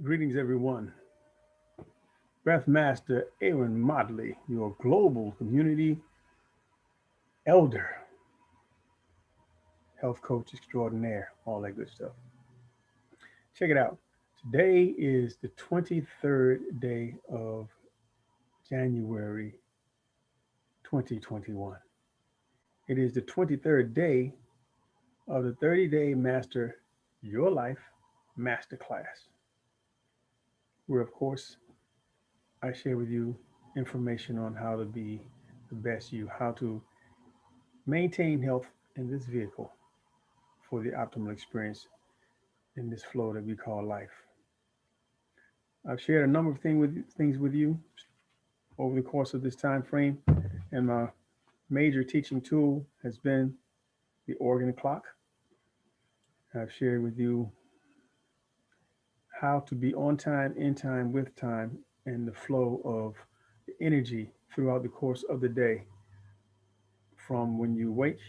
Greetings, everyone. Breath Master Aaron Modley, your global community elder, health coach extraordinaire, all that good stuff. Check it out. Today is the 23rd day of January 2021. It is the 23rd day of the 30-day Master Your Life Masterclass, where, of course, I share with you information on how to be the best you, how to maintain health in this vehicle for the optimal experience in this flow that we call life. I've shared a number of things with you over the course of this time frame, and my major teaching tool has been the organ clock. I've shared with you how to be on time, in time, with time, and the flow of the energy throughout the course of the day, from when you wake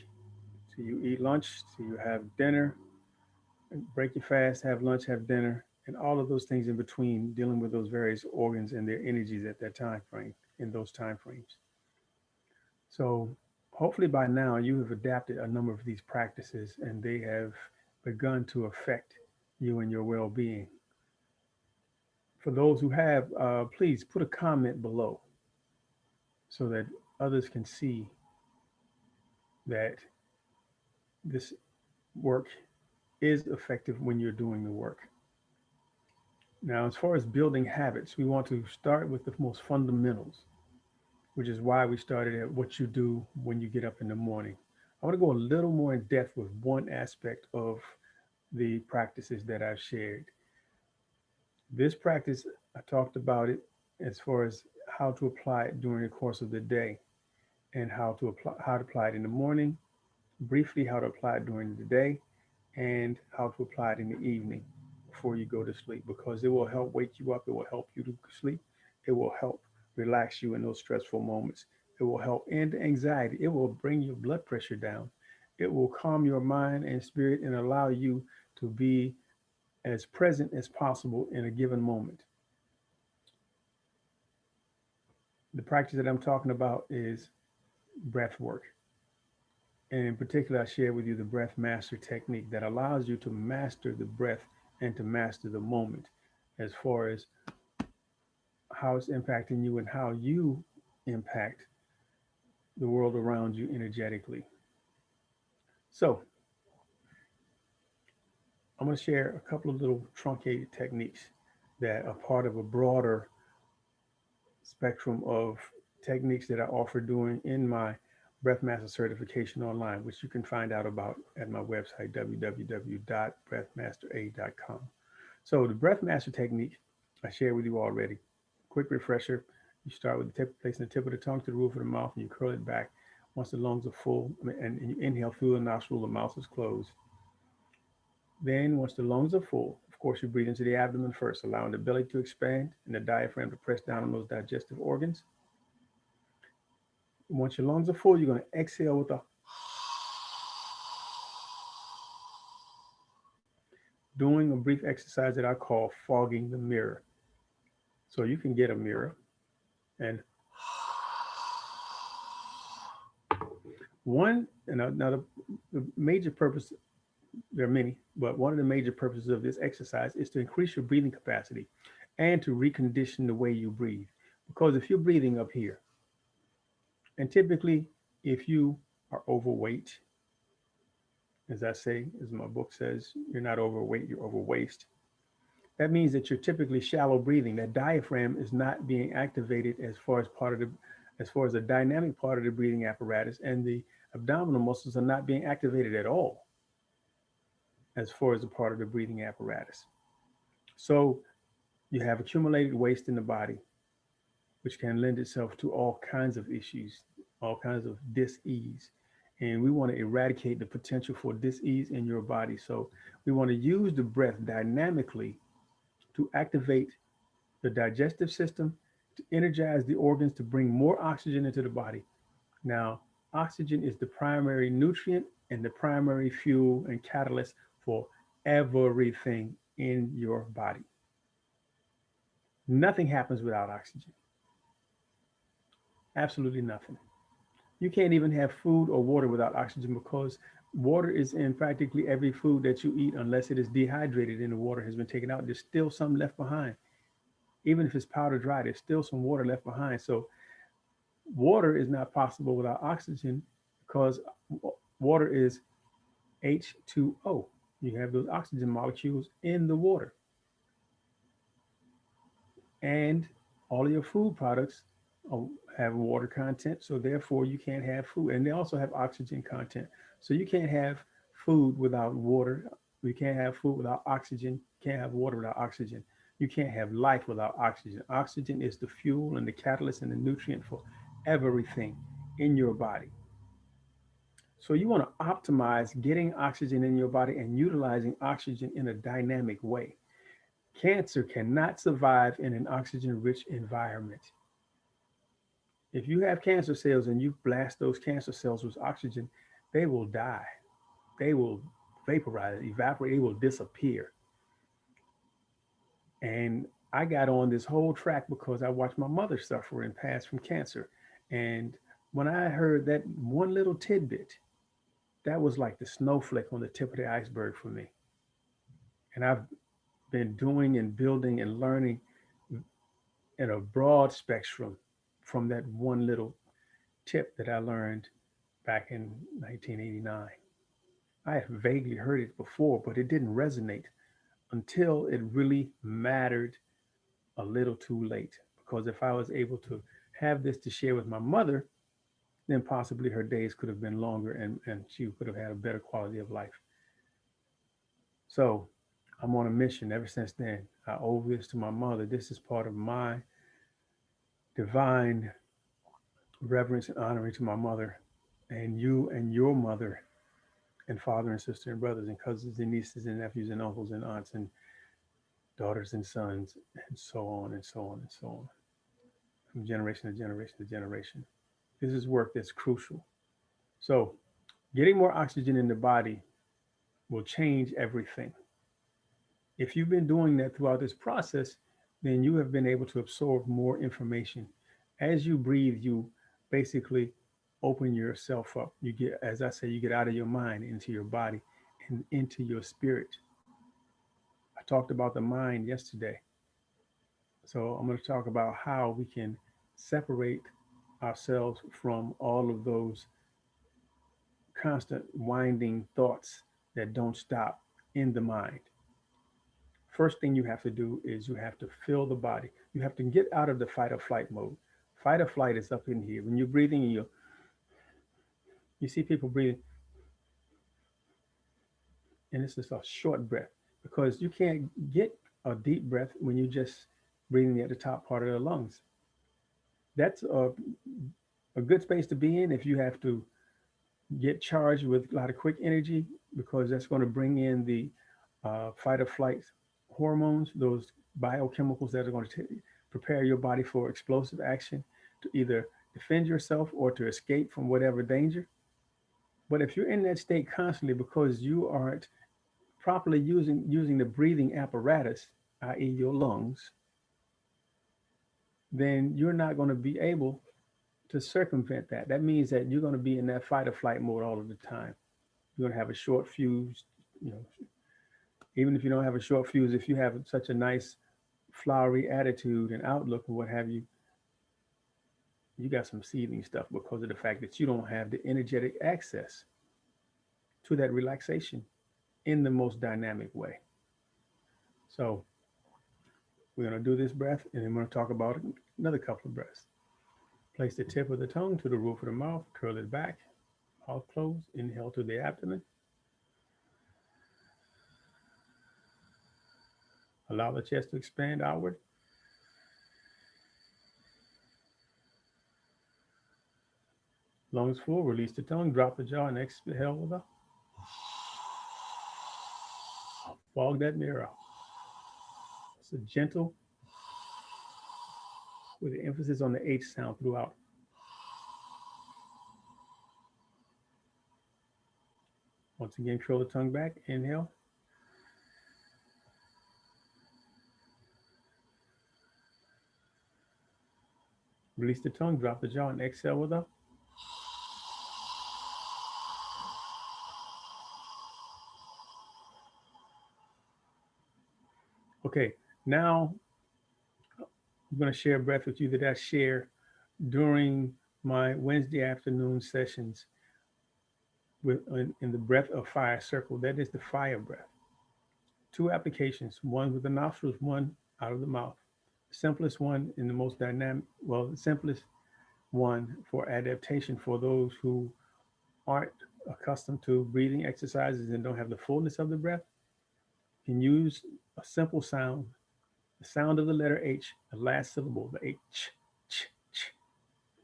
to you eat lunch to you have dinner, break your fast, have lunch, have dinner, and all of those things in between, dealing with those various organs and their energies at that time frame, in those time frames. So hopefully by now you have adapted a number of these practices and they have begun to affect you and your well-being. For those who have, please put a comment below so that others can see that this work is effective when you're doing the work. Now, as far as building habits, we want to start with the most fundamentals, which is why we started at what you do when you get up in the morning. I want to go a little more in depth with one aspect of the practices that I've shared. This practice, I talked about it as far as how to apply it during the course of the day and how to apply it in the morning, briefly how to apply it during the day, and how to apply it in the evening before you go to sleep, because it will help wake you up, it will help you to sleep, it will help relax you in those stressful moments, it will help end anxiety, it will bring your blood pressure down, it will calm your mind and spirit and allow you to be as present as possible in a given moment. The practice that I'm talking about is breath work. And in particular, I share with you the breath master technique that allows you to master the breath and to master the moment as far as how it's impacting you and how you impact the world around you energetically. So, I'm going to share a couple of little truncated techniques that are part of a broader spectrum of techniques that I offer doing in my Breathmaster certification online, which you can find out about at my website, www.breathmastera.com. So the Breathmaster technique I shared with you already. Quick refresher. You start with the tip, placing the tip of the tongue to the roof of the mouth and you curl it back. Once the lungs are full and you inhale through the nostril, the mouth is closed. Then once the lungs are full, of course, you breathe into the abdomen first, allowing the belly to expand and the diaphragm to press down on those digestive organs. Once your lungs are full, you're going to exhale with a doing a brief exercise that I call fogging the mirror. So you can get a mirror and the major purpose, there are many, but one of the major purposes of this exercise is to increase your breathing capacity and to recondition the way you breathe. Because if you're breathing up here, and typically if you are overweight, as I say, as my book says, you're not overweight, you're overwaist. That means that you're typically shallow breathing. That diaphragm is not being activated as far as the dynamic part of the breathing apparatus, and the abdominal muscles are not being activated at all as far as a part of the breathing apparatus. So you have accumulated waste in the body, which can lend itself to all kinds of issues, all kinds of dis-ease. And we want to eradicate the potential for dis-ease in your body. So we want to use the breath dynamically to activate the digestive system, to energize the organs, to bring more oxygen into the body. Now, oxygen is the primary nutrient and the primary fuel and catalyst for everything in your body. Nothing happens without oxygen. Absolutely nothing. You can't even have food or water without oxygen because water is in practically every food that you eat unless it is dehydrated and the water has been taken out. There's still some left behind. Even if it's powder dry, there's still some water left behind. So water is not possible without oxygen because water is H2O. You have those oxygen molecules in the water. And all of your food products have water content, so therefore you can't have food. And they also have oxygen content, so you can't have food without water. You can't have food without oxygen. You can't have water without oxygen. You can't have life without oxygen. Oxygen is the fuel and the catalyst and the nutrient for everything in your body. So you want to optimize getting oxygen in your body and utilizing oxygen in a dynamic way. Cancer cannot survive in an oxygen rich environment. If you have cancer cells and you blast those cancer cells with oxygen, they will die. They will vaporize, evaporate, they will disappear. And I got on this whole track because I watched my mother suffer and pass from cancer. And when I heard that one little tidbit, that was like the snowflake on the tip of the iceberg for me. And I've been doing and building and learning in a broad spectrum from that one little tip that I learned back in 1989. I had vaguely heard it before, but it didn't resonate until it really mattered a little too late. Because if I was able to have this to share with my mother, then possibly her days could have been longer and she could have had a better quality of life. So I'm on a mission ever since then. I owe this to my mother. This is part of my divine reverence and honoring to my mother and you and your mother and father and sister and brothers and cousins and nieces and nephews and uncles and aunts and daughters and sons and so on and so on and so on from generation to generation to generation. This is work that's crucial. So getting more oxygen in the body will change everything. If you've been doing that throughout this process, then you have been able to absorb more information. As you breathe, you basically open yourself up. You get, as I say, you get out of your mind into your body and into your spirit. I talked about the mind yesterday. So I'm going to talk about how we can separate ourselves from all of those constant winding thoughts that don't stop in the mind. First thing you have to do is you have to fill the body. You have to get out of the fight or flight mode. Fight or flight is up in here. When you're breathing, you see people breathing, and it's just a short breath because you can't get a deep breath when you're just breathing at the top part of the lungs. That's a good space to be in if you have to get charged with a lot of quick energy because that's going to bring in the fight or flight hormones, those biochemicals that are going to prepare your body for explosive action to either defend yourself or to escape from whatever danger. But if you're in that state constantly because you aren't properly using the breathing apparatus, i.e., your lungs, then you're not going to be able to circumvent that. That means that you're going to be in that fight or flight mode all of the time. You're going to have a short fuse, you know, even if you don't have a short fuse, if you have such a nice flowery attitude and outlook and what have you, you got some seething stuff because of the fact that you don't have the energetic access to that relaxation in the most dynamic way. So we're going to do this breath and then we're going to talk about another couple of breaths. Place the tip of the tongue to the roof of the mouth, curl it back, mouth closed, inhale to the abdomen. Allow the chest to expand outward. Lungs full, release the tongue, drop the jaw, and exhale with a fog that mirror out. It's a gentle with the emphasis on the H sound throughout. Once again, curl the tongue back, inhale. Release the tongue, drop the jaw, and exhale with a. Okay, now I'm going to share a breath with you that I share during my Wednesday afternoon sessions in the breath of fire circle. That is the fire breath. Two applications, one with the nostrils, one out of the mouth. The simplest one and the most dynamic, well, the simplest one for adaptation for those who aren't accustomed to breathing exercises and don't have the fullness of the breath, can use a simple sound, the sound of the letter H, the last syllable, the H, ch, ch.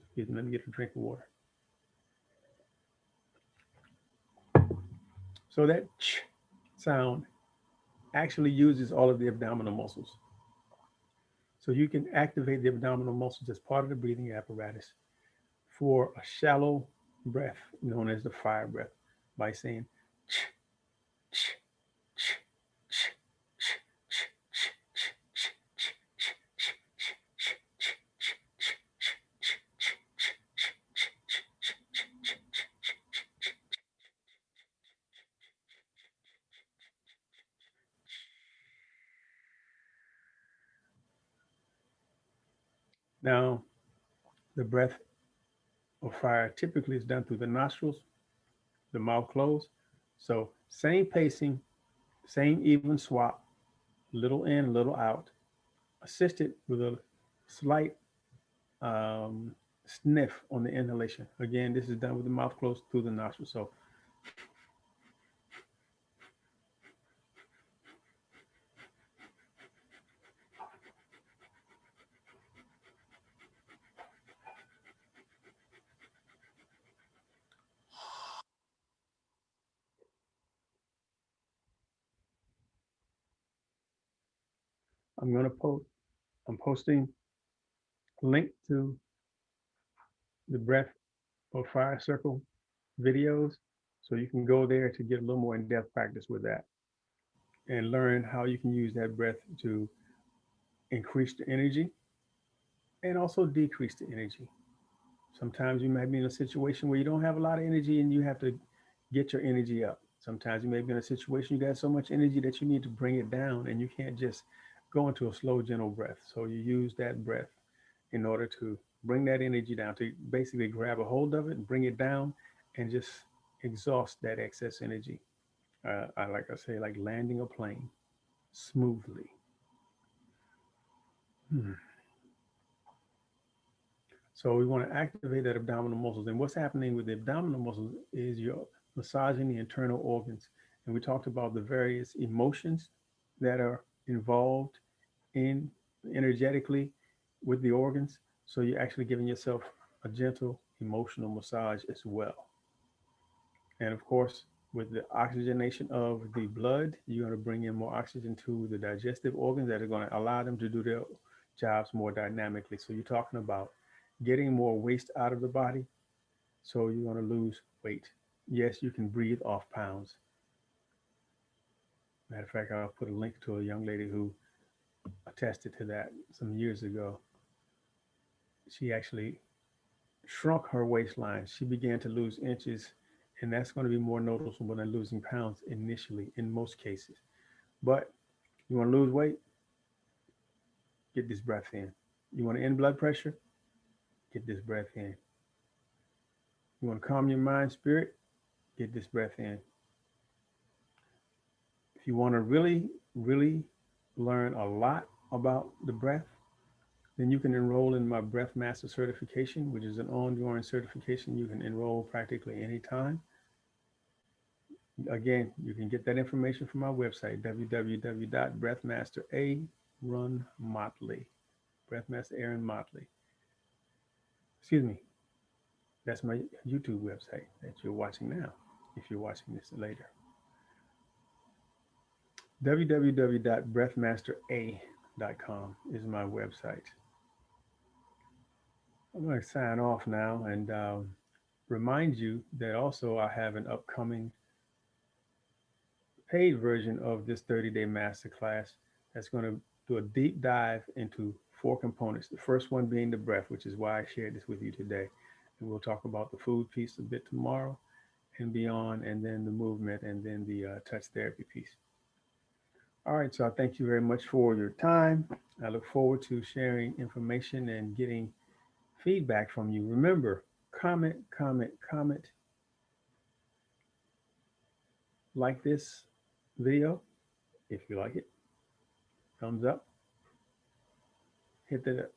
Excuse me, let me get a drink of water. So that ch sound actually uses all of the abdominal muscles. So you can activate the abdominal muscles as part of the breathing apparatus for a shallow breath known as the fire breath by saying ch, ch, ch, ch, ch, ch, ch, ch, ch, ch, ch, ch, ch, ch, now, the breath of fire typically is done through the nostrils, the mouth closed. So, same pacing, same even swap, little in, little out, assisted with a slight sniff on the inhalation. Again, this is done with the mouth closed through the nostrils. So, I'm going to post, I'm posting a link to the breath or fire circle videos. So you can go there to get a little more in depth practice with that and learn how you can use that breath to increase the energy and also decrease the energy. Sometimes you might be in a situation where you don't have a lot of energy and you have to get your energy up. Sometimes you may be in a situation you got so much energy that you need to bring it down and you can't just go into a slow, gentle breath. So you use that breath in order to bring that energy down, to basically grab a hold of it and bring it down and just exhaust that excess energy. I like I say, like landing a plane smoothly. Hmm. So we want to activate that abdominal muscles. And what's happening with the abdominal muscles is you're massaging the internal organs. And we talked about the various emotions that are involved in energetically with the organs. So you're actually giving yourself a gentle emotional massage as well. And of course, with the oxygenation of the blood, you're going to bring in more oxygen to the digestive organs that are going to allow them to do their jobs more dynamically. So you're talking about getting more waste out of the body. So you're going to lose weight. Yes, you can breathe off pounds. Matter of fact, I'll put a link to a young lady who attested to that some years ago. She actually shrunk her waistline. She began to lose inches, and that's going to be more noticeable than losing pounds initially in most cases. But you want to lose weight? Get this breath in. You want to end blood pressure? Get this breath in. You want to calm your mind, spirit? Get this breath in. If you want to really, really learn a lot about the breath, then you can enroll in my Breath Master certification, which is an ongoing certification you can enroll practically anytime. Again, you can get that information from our website, www.breathmaster.a.run.motley. Breathmaster Aaron Motley. Excuse me. That's my YouTube website that you're watching now, if you're watching this later. www.breathmastera.com is my website. I'm going to sign off now and remind you that also I have an upcoming paid version of this 30-day masterclass that's going to do a deep dive into four components. The first one being the breath, which is why I shared this with you today. And we'll talk about the food piece a bit tomorrow and beyond, and then the movement, and then the touch therapy piece. All right, so I thank you very much for your time. I look forward to sharing information and getting feedback from you. Remember, comment, comment, comment, like this video if you like it, thumbs up, hit the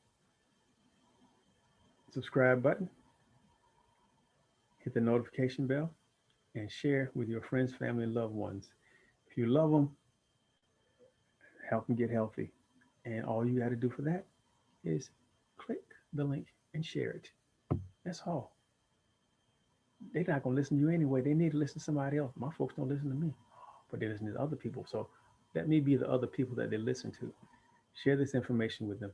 subscribe button, hit the notification bell, and share with your friends, family, and loved ones. If you love them, help them get healthy. And all you got to do for that is click the link and share it. That's all. They're not going to listen to you anyway. They need to listen to somebody else. My folks don't listen to me, but they listen to other people. So let me be the other people that they listen to. Share this information with them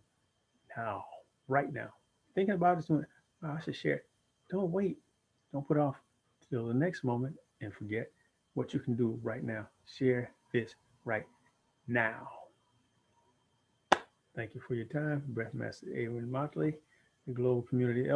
now, right now. Thinking about it, oh, I should share it. Don't wait. Don't put off till the next moment and forget what you can do right now. Share this right now. Thank you for your time. Breath Master Aaron Motley, the Global Community